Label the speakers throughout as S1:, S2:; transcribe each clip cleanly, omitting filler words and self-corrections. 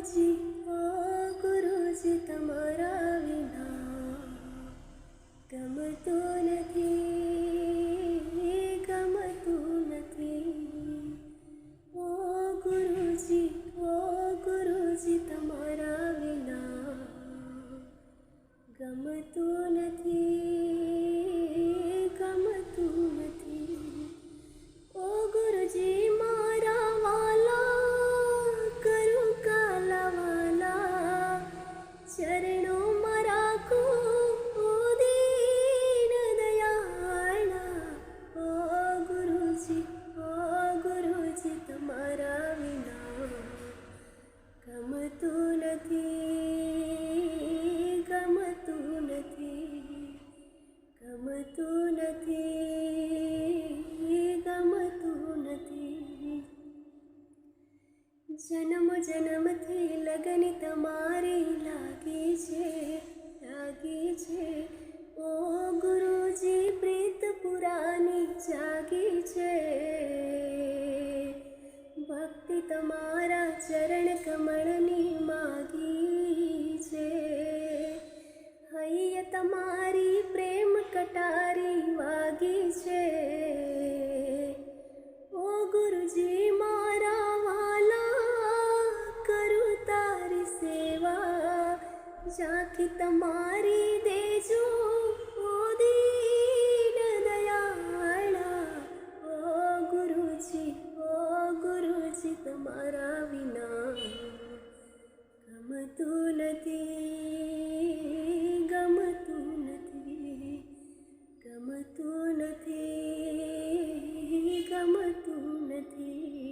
S1: ગુરુજી ઓ ગુરુજી તમારા વિના ગમતું નથી, ગમતું નથી। ઓ ગુરુજી તમારા વિના ગમતું નથી, ગમતું નથી। ઓ ગુરુજી મારા વાલા કરું કાલા વાલા ચરણોમાં રાખો દીન દયાળા। ઓ ગુરુજી તમારા વિના ગમતું નથી, ગમતું નથી, ગમતું નથી, ગમતું નથી। જન્મ જન્મથી લગન તમારી લાગી છે, લાગી છે। ઓ ગુરુજી પ્રીત પુરાની જાગી છે, ભક્તિ તમારા ચરણ કમળની માગી છે। હૈયે તમારી પ્રેમ કટારી વાગી છે। ઓ ગુરુજી મારા વાલા કરું તારી સેવા ઝાંખી તમારી દેજો ઓ દીન દયાળા। ઓ ગુરુજી તમારા વિના ગમતું નથી, ગમતું નથી, ગમતું નથી, ગમતું નથી।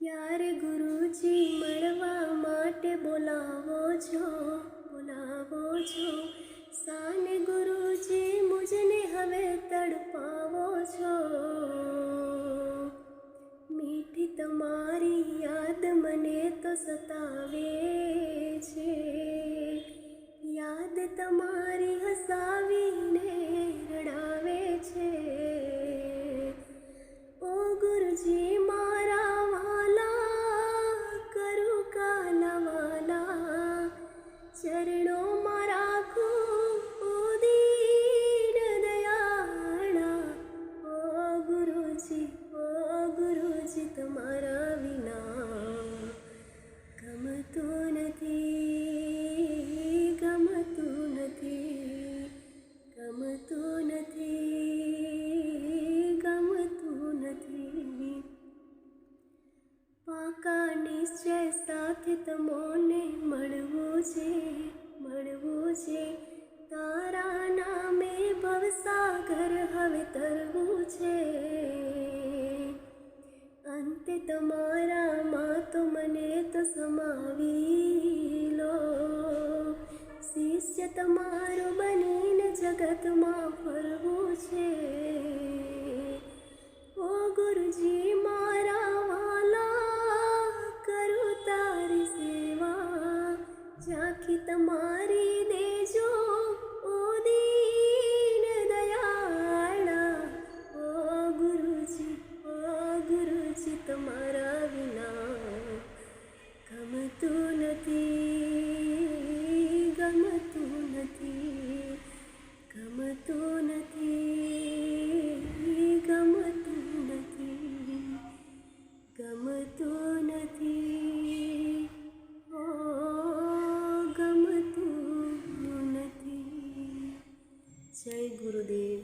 S1: ક્યારે ગુરુજી મળવા માટે બોલાવો છો, બોલાવો છો। સાને ગુરુજી મુझને હવે તડપાવો છો। મીઠી તમારી યાદ મને તો સતાવે છે, યાદ તમારી હસાવીને રડાવે છે। ઓ ગુરુજી મારા વાલા કરું કાલા વાલા ચરણોમાં રાખો દીન દયાળા। ઓ ગુરુજી તમારા વિના ગમતું નથી, ગમતું નથી, ગમતું નથી, ગમતું નથી। પાકા નિશ્ચય સાથે તમોને મળવું છે, મળવું છે। તારા નામે ભવસાગર હવે તરવું છે। અંતે તમારામાં તો મને તો સમાવી લો, શિષ્ય તમારો બનીને જગતમાં ફરવું છે। ઓ ગુરુજી મારા વાલા કરું તારી સેવા ઝાંખી તમારી દેજો ઓ દીન દયાળા। ઓ ગુરુજી તમારા વિના ગમતું નથી, ગમતું નથી, ગમતું નથી, ગમતું નથી, ગમતું નથી, ઓ ગમતું નથી। જય ગુરુદેવ।